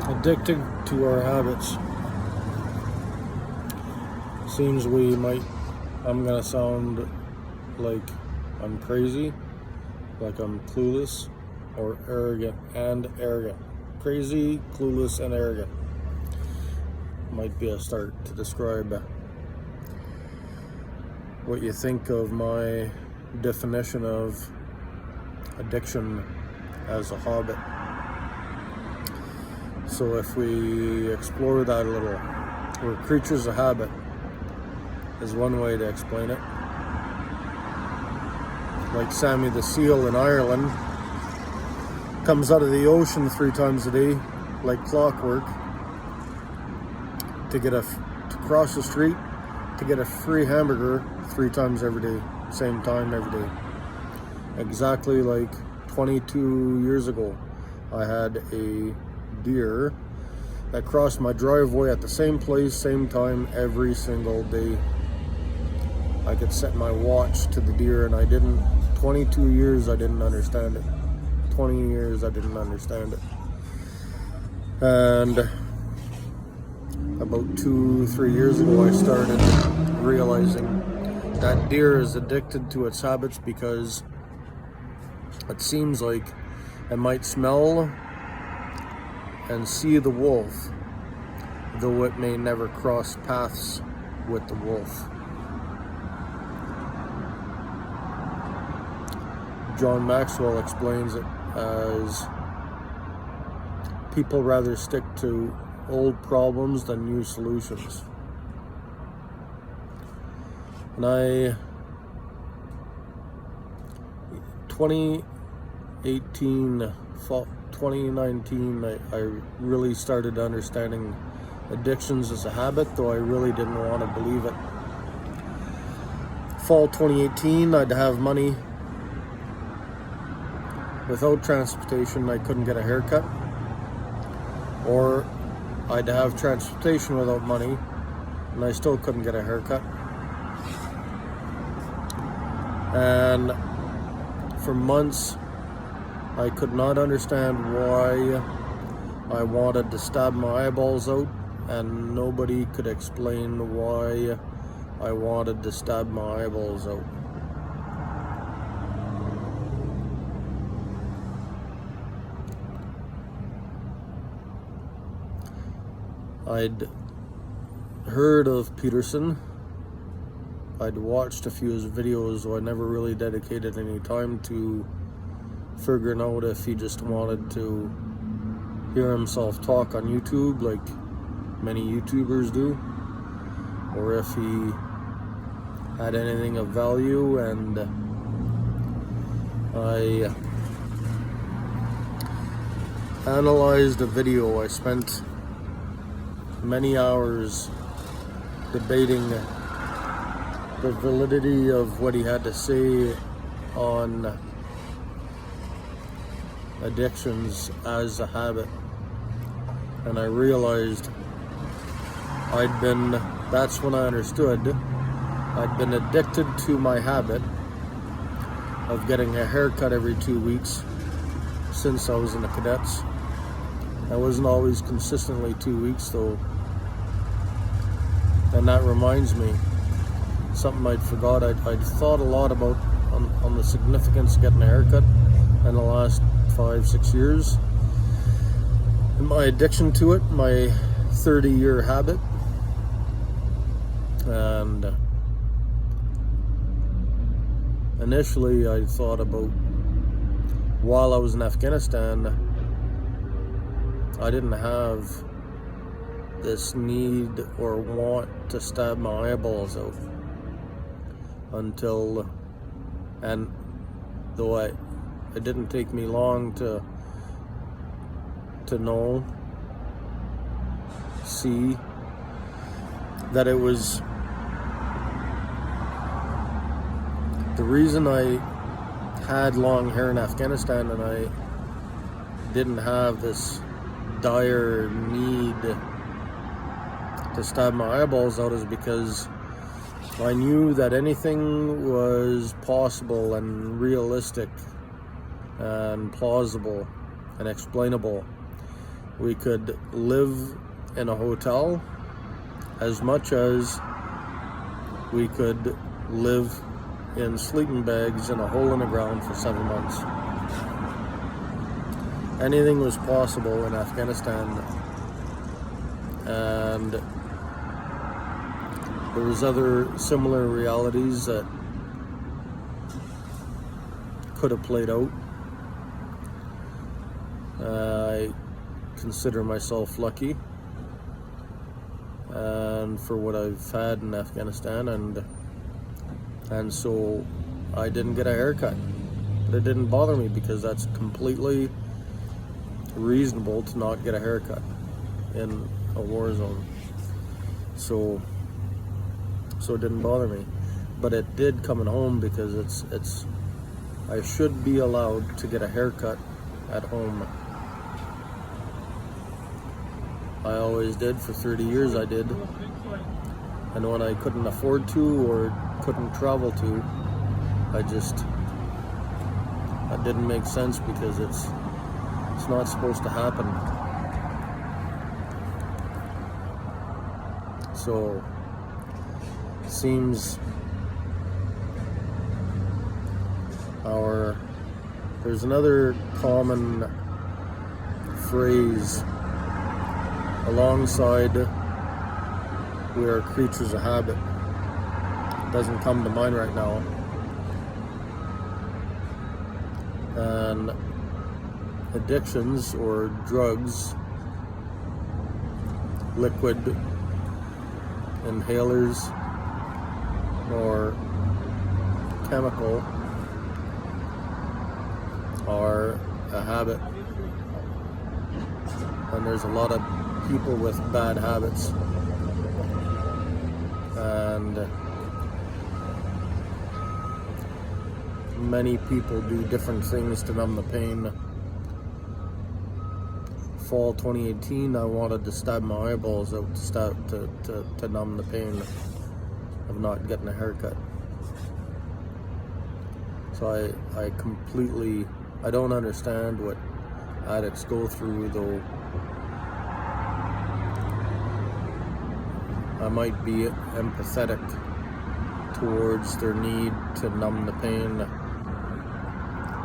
addicted to our habits. Seems we might, I'm gonna sound like I'm crazy, like I'm clueless, or arrogant and arrogant. Crazy, clueless, and arrogant might be a start to describe what you think of my definition of addiction as a habit. So if we explore that a little, we're creatures of habit is one way to explain it. Like Sammy the Seal in Ireland comes out of the ocean 3 times a day, like clockwork, to cross the street to get a free hamburger 3 times every day, same time every day. Exactly like 22 years ago, I had a deer that crossed my driveway at the same place, same time every single day. I could set my watch to the deer, and I didn't. 22 years I didn't understand it. 20 years I didn't understand it. And about 2-3 years ago I started realizing that deer is addicted to its habits, because it seems like it might smell and see the wolf, though it may never cross paths with the wolf. John Maxwell explains it as people rather stick to old problems than new solutions. And 2019, I really started understanding addictions as a habit, though I really didn't want to believe it. Fall 2018, I'd have money. Without transportation, I couldn't get a haircut. Or I'd have transportation without money, and I still couldn't get a haircut. And for months, I could not understand why I wanted to stab my eyeballs out, and nobody could explain why I wanted to stab my eyeballs out. I'd heard of Peterson. I'd watched a few of his videos, though I never really dedicated any time to figuring out if he just wanted to hear himself talk on YouTube like many YouTubers do, or if he had anything of value. And I analyzed a video. I spent many hours debating the validity of what he had to say on addictions as a habit. And I realized that's when I understood I'd been addicted to my habit of getting a haircut every 2 weeks since I was in the cadets. I wasn't always consistently 2 weeks though. And that reminds me, something I'd forgot. I'd thought a lot about on the significance of getting a haircut in the last 5-6 years. And my addiction to it, my 30-year habit. And initially I thought about, while I was in Afghanistan, I didn't have this need or want to stab my eyeballs out until, and though it didn't take me long to see that it was the reason I had long hair in Afghanistan and I didn't have this dire need to stab my eyeballs out is because I knew that anything was possible and realistic and plausible and explainable We could live in a hotel as much as we could live in sleeping bags in a hole in the ground for 7 months. Anything was possible in Afghanistan, and there was other similar realities that could have played out. I consider myself lucky and for what I've had in Afghanistan, and so I didn't get a haircut. But it didn't bother me because that's completely reasonable to not get a haircut in a war zone. So it didn't bother me. But it did coming home because it's I should be allowed to get a haircut at home. I always did. For 30 years I did. And when I couldn't afford to or couldn't travel to, that didn't make sense because it's not supposed to happen. So it seems there's another common phrase alongside "we are creatures of habit." It doesn't come to mind right now. And addictions or drugs, liquid inhalers or chemical, are a habit. And there's a lot of people with bad habits, and many people do different things to numb the pain. Fall 2018, I wanted to stab my eyeballs out to numb the pain of not getting a haircut. So I don't understand what addicts go through, though. I might be empathetic towards their need to numb the pain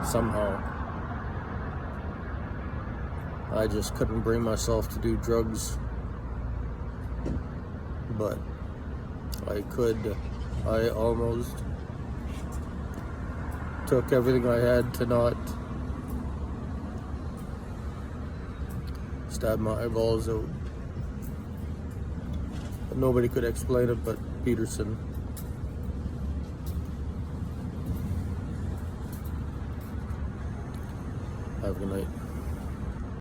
somehow. I just couldn't bring myself to do drugs, but I could. I almost took everything I had to not stab my eyeballs out. But nobody could explain it but Peterson. Have a good night.